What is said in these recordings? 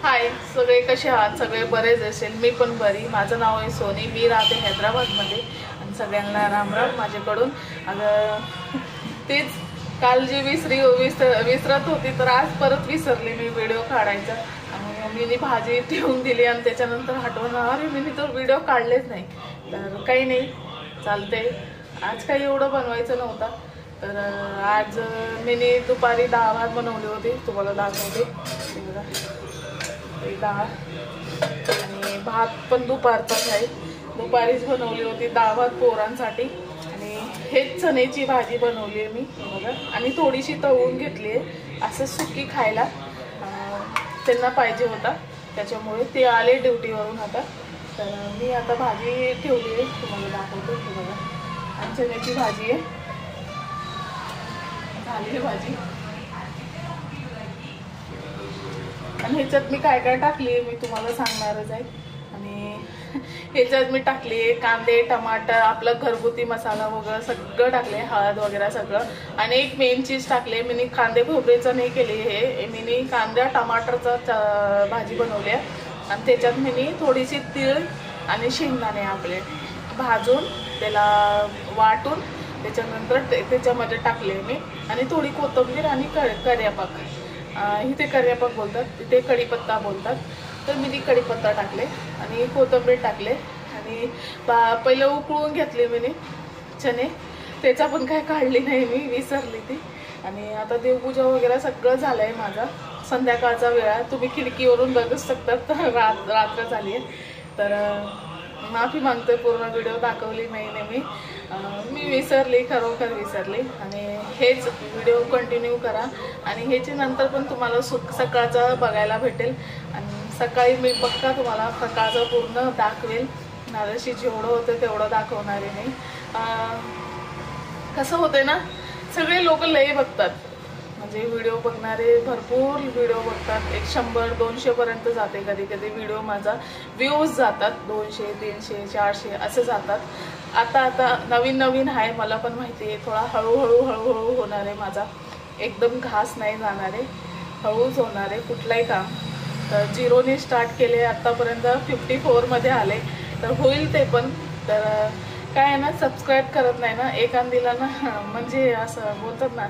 हाय सगळे कसे आहात? सगळे बरेच असेल, मी पण बरी। माझं नाव आहे सोनी, मी राहते हैदराबादमध्ये आणि सगळ्यांना राम राम माझ्याकडून। अगं तेच काल जी विसरत होती तर आज परत विसरले मी व्हिडिओ काढायचा आणि मी भाजी ठेवून दिली आणि त्याच्यानंतर आठवण अरे मी तर व्हिडिओ काढलेच नाही। तर काही नाही, चालते। आज काही एवढं बनवायचं नव्हतं तर आज मी दुपारी डाळ भात बनवली होती, तुम्हाला दाखवते। डाळ आणि भात पण दुपारचाच आहे, दुपारीच बनवली होती डाळ भात पोरांसाठी। आणि हेच चण्याची भाजी बनवली आहे मी बघा, आणि थोडीशी तळून घेतली आहे असं सुकी खायला, त्यांना पाहिजे होता त्याच्यामुळे ते आले ड्युटीवरून आता। तर मी आता भाजी ठेवली आहे, तुम्हाला दाखवतो की बघा। आणि चण्याची भाजी आहे, झाली भाजी। आणि ह्याच्यात मी काय काय टाकली मी तुम्हाला सांगणारच आहे। आणि ह्याच्यात मी टाकली कांदे, टमाटर, आपलं घरगुती मसाला वगैरे सगळं टाकले, हळद वगैरे सगळं। आणि एक मेन चीज टाकले मी, कांदे खोबरेचं नाही केली, हे मी कांद्या टमाटरचं भाजी बनवली आहे। आणि त्याच्यात मी थोडीशी तीळ आणि शेंगदाणे आपले भाजून त्याला वाटून त्याच्यानंतर त्याच्यामध्ये टाकले मी। आणि थोडी कोथिंबीर आणि कढीपत्ता, इथे कढीपत्ता बोलतात, तिथे कढीपत्ता बोलतात, तर मी ती कढीपत्ता टाकले आणि कोथिंबीर टाकले। आणि पहिलं उकळून घेतले मी चणे, त्याचा पण काय काढली नाही मी, विसरली ती। आणि आता देवपूजा वगैरे सगळं झालं आहे माझा, संध्याकाळचा वेळ आहे, तुम्ही खिडकीवरून बघू शकतात, तर रात्र झाली आहे। तर माफी मागतोय, पूर्ण व्हिडिओ दाखवली नाही मी विसरली, खरोखर विसरली। आणि हेच व्हिडिओ कंटिन्यू करा आणि ह्याच्या नंतर पण तुम्हाला सकाळचं बघायला भेटेल। आणि सकाळी मी पक्का तुम्हाला सकाळचं पूर्ण दाखवेल, माझ्याशी जेवढं होतं तेवढं दाखवणार आहे मी। कसं होतंय ना, सगळे लोक लय बघतात, म्हणजे व्हिडिओ बघणारे भरपूर व्हिडिओ बघतात, 100-200 पर्यंत जाते कधी कधी व्हिडिओ माझा, व्ह्यूज जातात 200, 300, 400 असं जातात। आता नवीन आहे, मला पण माहिती आहे, थोडा हळूहळू होणार आहे माझा, एकदम घास नाही जाणार आहे, हळूच होणार आहे कुठलाही काम। तर 0ने स्टार्ट केले, आतापर्यंत 54 मध्ये आले, तर होईल ते पण। तर काय आहे ना, सबस्क्राईब करत नाही ना एखादीला ना, म्हणजे असं बोलतात ना,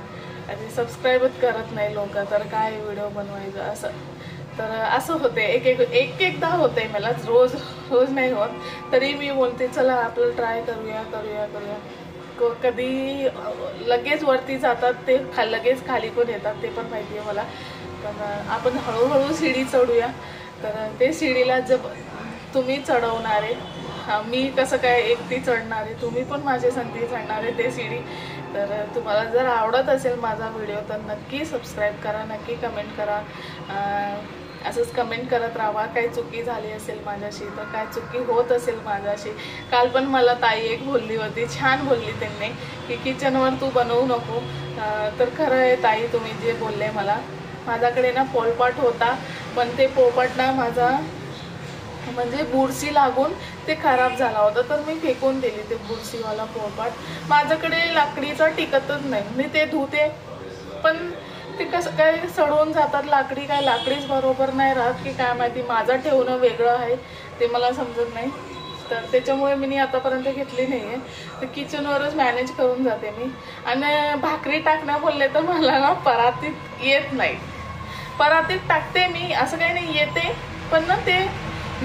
आणि सबस्क्राईबच करत नाही लोक, तर काय व्हिडिओ बनवायचं असं। तर असं होते, एकदा होते मला, रोज नाही होत, तरी मी बोलते चला आपलं ट्राय करूया। कधी लगेच वरती जातात ते, लगेच खाली पण येतात, ते पण माहिती आहे मला। पण आपण हळूहळू सीडी चढूया। तर ते सीडीला जब तुम्ही चढवणारे, मी कसं काय एकटी चढणार आहे, तुम्ही पण माझे संगती चढणार आहे ते सीडी। तर तुम्हाला जर आवडत असेल माझा व्हिडिओ तर नक्की सबस्क्राईब करा, नक्की कमेंट करा, असंच कमेंट करत राहा। काही चुकी झाली असेल माझ्याशी, तर काय चुकी होत असेल माझ्याशी, काल पण मला ताई एक बोलली होती, छान बोलली त्यांनी, की किचनवर तू बनवू नको। तर खरं आहे ताई, तुम्ही जे बोलले मला, माझ्याकडे ना पोळपाट होता, पण ते पोळपाट ना माझा म्हणजे बुरशी लागून ते खराब झाला होता, तर मी फेकून दिली ते बुरशीवाला पोळपाट। माझ्याकडे लाकडीचा टिकतच नाही, मी ते धुते पण ते कसं काय सडवून जातात, लाकडीच बरोबर नाही राहत की काय माहिती, माझं ठेवणं वेगळं आहे ते मला समजत नाही। तर त्याच्यामुळे मी आतापर्यंत घेतली नाही आहे, तर किचनवरच मॅनेज करून जाते मी। आणि भाकरी टाकण्या बोलले तर मला ना परातीत येत नाही, परातीत टाकते मी, असं काही नाही, येते पण ना ते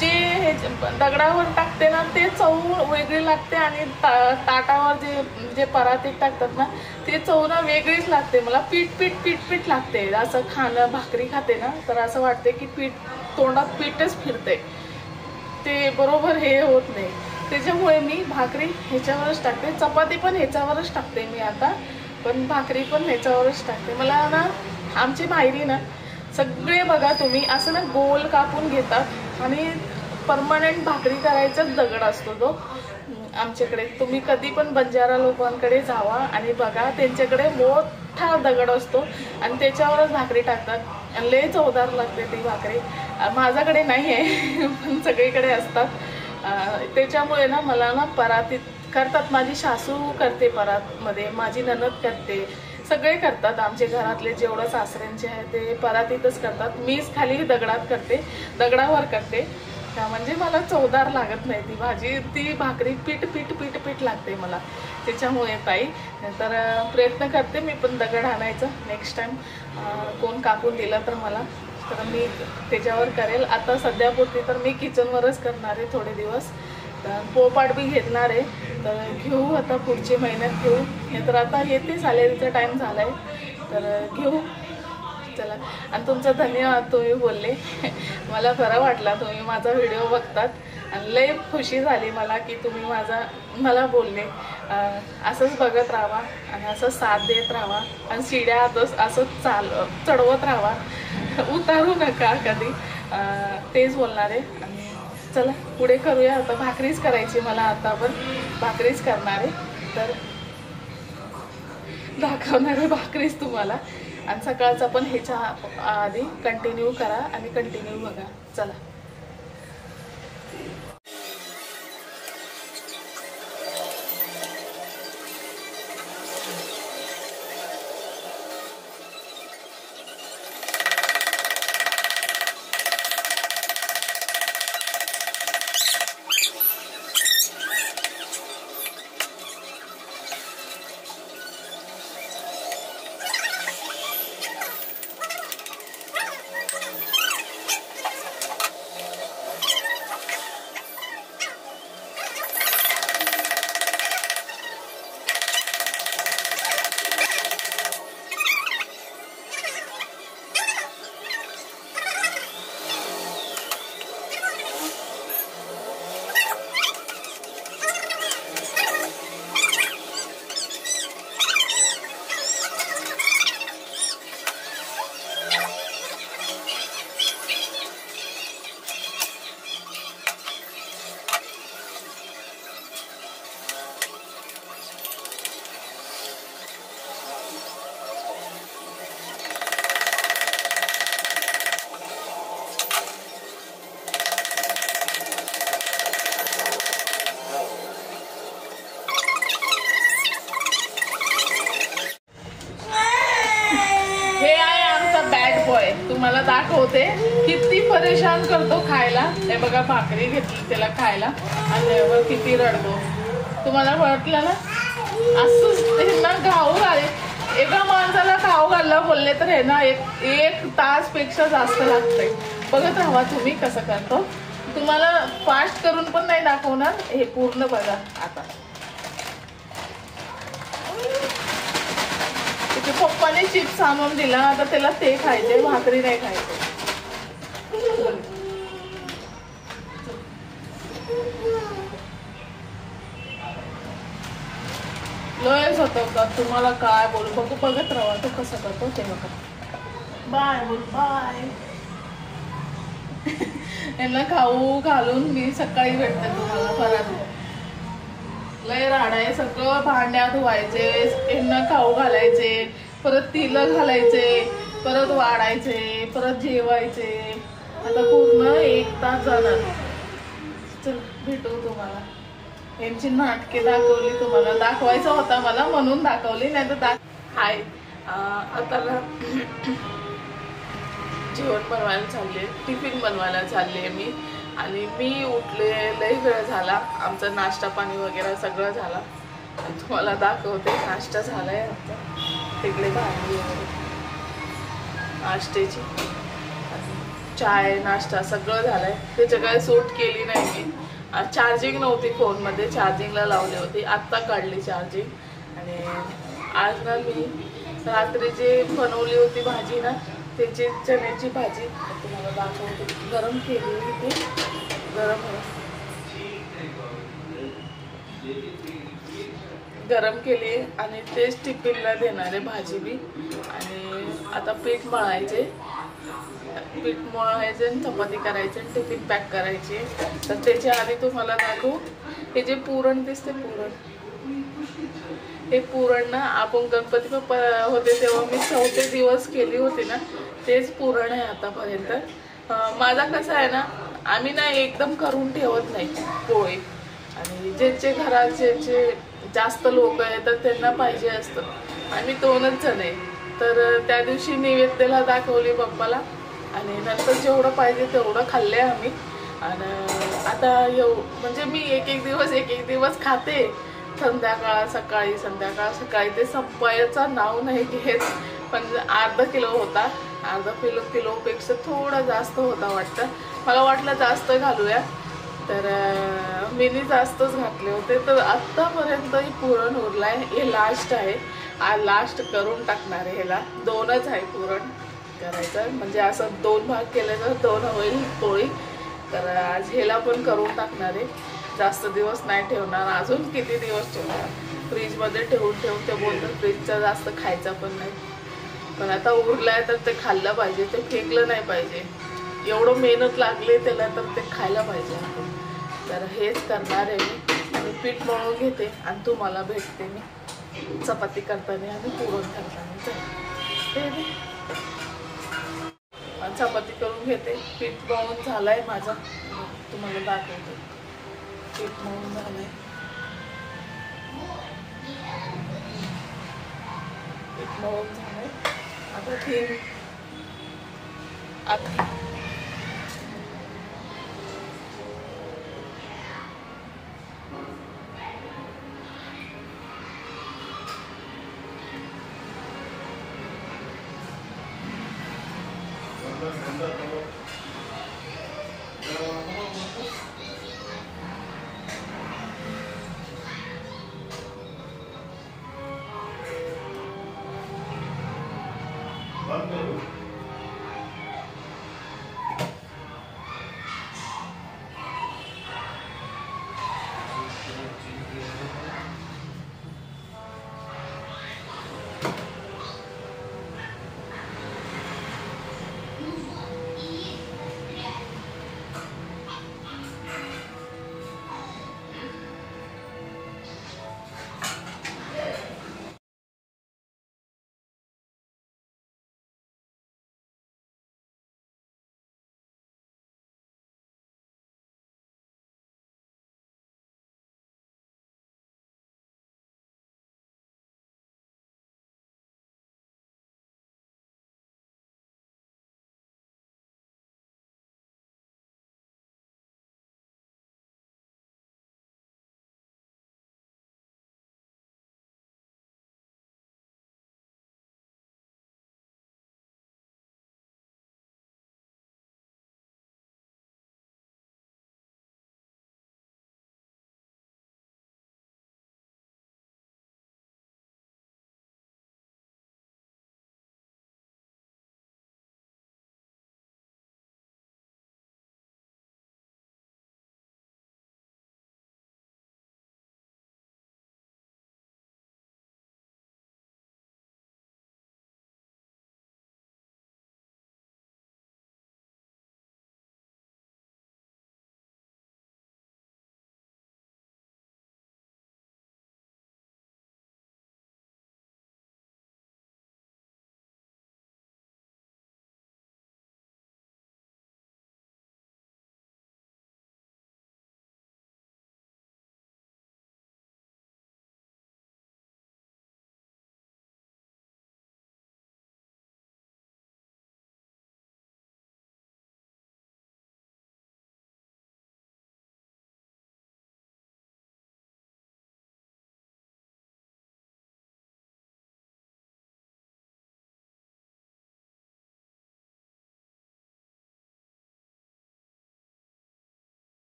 जे हे दगडावर टाकते ना ते चव वेगळी लागते, आणि ताटावर जे परातीत टाकतात ना ते चव ना वेगळीच लागते मला, पीठ लागते। असं भाकरी खाते ना तर असं वाटते की तोंडात पीठच फिरते, ते बरोबर हे होत नाही। त्याच्यामुळे मी भाकरी ह्याच्यावरच टाकते, चपाती पण ह्याच्यावरच टाकते मी आता, पण भाकरी पण ह्याच्यावरच टाकते। मला ना आमची मायरी ना सगळे बघा तुम्ही असं ना गोल कापून घेतात, आणि परमनंट भाकरी करायचाच दगड असतो तो आमच्याकडे। तुम्ही कधी पण बंजारा लोकांकडे जावा आणि बघा, त्यांच्याकडे मोठा दगड असतो आणि त्याच्यावरच भाकरी टाकतात, आणि लय चवदार लागते ती भाकरी। माझ्याकडे नाही आहे पण सगळीकडे असतात, त्याच्यामुळे ना मला ना परातीत करतात, माझी सासू करते परातमध्ये, माझी ननद करते, सगळे करतात आमचे घरातले, जेवढं सासऱ्यांचे आहे ते परातीतच करतात. मीच खाली दगडात करते, दगडावर करते. म्हणजे मला चवदार लागत नाही ती भाजी, ती भाकरी पीठ पीठ पीठ पीठ लागते मला. त्याच्यामुळे ताई तर प्रयत्न करते मी पण दगड आणायचं. नेक्स्ट टाइम कोण कापून दिला तर मला, तर मी त्याच्यावर करेल. आता सध्यापुरती तर मी किचनवरच करणार आहे थोडे दिवस. तर पोळपाट बी घेणार आहे, तर घेऊ आता पुढच्या महिन्यात घेऊ. हे तर आता येते सॅलरीचा टाईम झाला आहे, तर घेऊ. चला, आणि तुमचं धन्यवाद, तुम्ही बोलले. मला बरं वाटलं तुम्ही माझा व्हिडिओ बघतात, आणि लई खुशी झाली मला की तुम्ही मला बोलले. असंच बघत राहा आणि असंच साथ देत राहा, आणि शिड्या असंच चढवत राहा, उतारू नका कधी. तेच बोलणार आहे. आणि चला पुढे करूया. आता भाकरीच करायची मला, आता पण भाकरीच करणार आहे, तर दाखवणार आहे भाकरीच तुम्हाला. आणि सकाळचा पण ह्याच्या आधी कंटिन्यू करा आणि कंटिन्यू बघा. चला. तुम्हाला दाखवते किती परेशान करतो खायला. हे बघा भाकरी घेतली त्याला खायला, आणि किती रडतो. तुम्हाला वाटलं ना असं ना घाऊ घाले. एका माणसाला खाऊ घालला बोलले तर हे ना एक तास पेक्षा जास्त लागतंय. बघत राहा तुम्ही कसं करतो. तुम्हाला फास्ट करून पण नाही दाखवणार, हे पूर्ण बघा. आता पप्पाने चिप्स आणून दिला, आता त्याला ते खायचे, भाकरी नाही खायचे. लयच होतं. तुम्हाला काय बोलू, बघत राहा तो कसं करतो ते बघा. बाय बोल, बाय. यांना खाऊ घालून मी सकाळी भेटते तुम्हाला. परत लय राड आहे. सगळं भांड्या धुवायचे, यांना खाऊ घालायचे, परत तिलं घालायचे, परत वाढायचे, परत जेवायचे. आता पूर्ण 1 तास जाणार. चल भेटू तुम्हाला. यांची नाटके दाखवली, तुम्हाला दाखवायचं होता मला म्हणून दाखवली, नाही तर हाय. आता ना जेवण बनवायला चालले, टिफिन बनवायला चालले मी. आणि मी उठले, लई वेळ झाला. आमचा नाश्ता पाणी वगैरे सगळं झाला. तुम्हाला दाखवते. नाश्ता झालाय आमचा. तिकडे भाजी वगैरे नाश्त्याची, चाय नाश्ता सगळं झालंय. त्याच्या काय सूट केली नाही मी. चार्जिंग नव्हती फोनमध्ये, चार्जिंगला लावली होती, आत्ता काढली चार्जिंग. आणि आज ना मी रात्री जे बनवली होती भाजी ना, त्याची चण्याची भाजी तुम्हाला दाखवते. गरम केली होती, गरम केली आणि तेच टिफिनला देणारे भाजी बी. आणि आता पीठ मळायचे, आणि चपाती करायची आणि टिफिन पॅक करायचे. तर त्याच्या आधी तुम्हाला दाखवू, हे जे पुरण दिसते, हे पुरण ना आपण गणपती बाप्पा होते तेव्हा मी 4 दिवस केली होती ना, तेच पुरण आहे आतापर्यंत. माझा कसं आहे ना, आम्ही ना एकदम करून ठेवत नाही पोळी. आणि ज्यांचे घरात ज्यांचे जास्त लोक आहेत तर त्यांना पाहिजे असतं, आम्ही 2च जण आहे. तर त्या दिवशी नैवेद्याला दाखवली बाप्पाला आणि नंतर जेवढं पाहिजे तेवढं खाल्ले आम्ही. आणि आता म्हणजे मी एक एक दिवस खाते, संध्याकाळ सकाळी संध्याकाळ सकाळी. ते संपायचं नाव नाही घेत. पण अर्धा किलो होता, अर्धा किलोपेक्षा थोडा जास्त होता वाटतं. मला वाटलं जास्त घालूया, तर मीनी जास्तच घातले होते. तर आत्तापर्यंत पुरण उरलाय. हे लास्ट आहे, आज लास्ट करून टाकणार आहे. ह्याला 2च आहे पुरण करायचं, म्हणजे असं 2 भाग केले तर 2 होईल पोळी. तर आज ह्याला पण करून टाकणार आहे. जास्त दिवस नाही ठेवणार, अजून किती दिवस ठेवणार. फ्रीजमध्ये ठेवून ते बोलतात फ्रीजचा जास्त खायचा पण नाही. पण आता उरलाय तर ते खाल्लं पाहिजे, ते फेकलं नाही पाहिजे. एवढं मेहनत लागली त्याला तर ते खायला पाहिजे आपण. तर हेच करणार आहे मी. आणि पीठ मळून घेते आणि तुम्हाला भेटते मी चपाती करताना आणि पुरण करताना. चपाती करून घेते. पीठ मळून झालंय माझं, तुम्हाला दाखवते. पीठ मळून झालंय, पीठ मळून झालंय. आता 3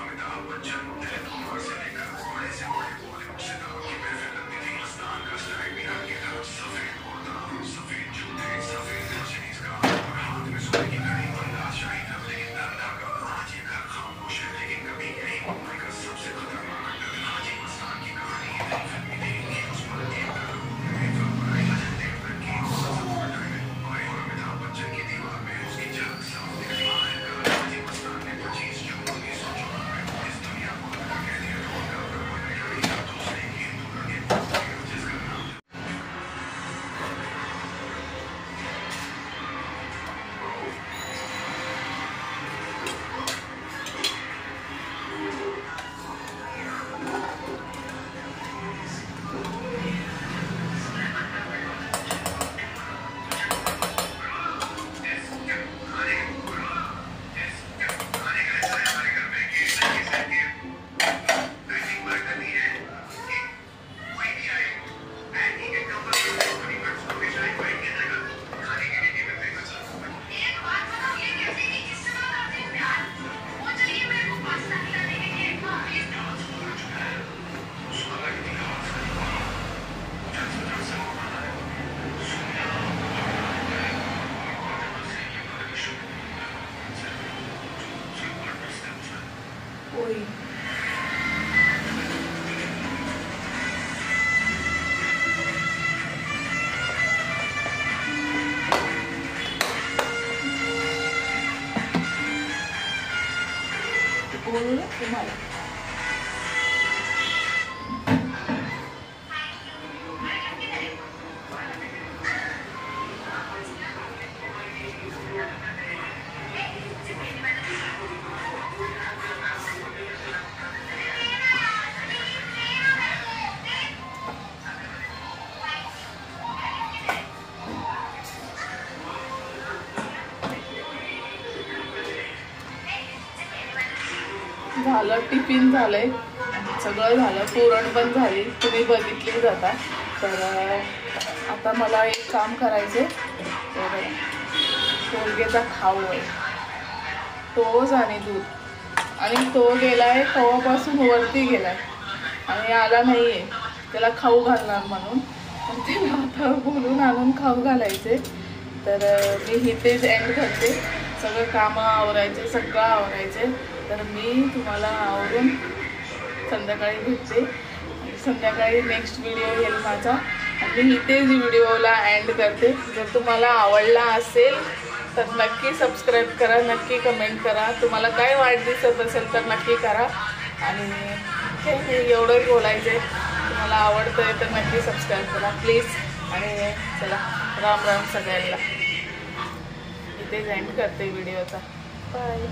Amitabh पोळी बोलू ना तुम्हाला झालं. टिफिन झालंय, सगळं झालं, पुरण पण झाली, तुम्ही बघितली जाता. तर आता मला एक काम करायचे, तर पोरगेचा खाऊ आहे टोस्ट आणि दूध, आणि तो गेलाय कवापासून वरती गेलाय आणि आला नाहीये. त्याला खाऊ घालणार म्हणून, पण त्याला आता बोलून आणून खाऊ घालायचे. तर मी इथेच एंड करते. सगळं कामं आवरायचे, सगळं आवरायचे. तर मी तुम्हाला आवरून संध्याकाळी भेटते. संध्याकाळी नेक्स्ट व्हिडिओ येईल माझा, आणि मी इथेच व्हिडिओला एंड करते. जर तुम्हाला आवडला असेल तर नक्की सबस्क्राईब करा, नक्की कमेंट करा. तुम्हाला काय वाईट दिसत असेल तर नक्की करा. आणि हे एवढंच बोलायचं आहे, तुम्हाला आवडतं आहे तर नक्की सबस्क्राईब करा प्लीज. आणि चला, राम राम सगळ्यांना. इथेच एंड करते व्हिडिओचा. बाय.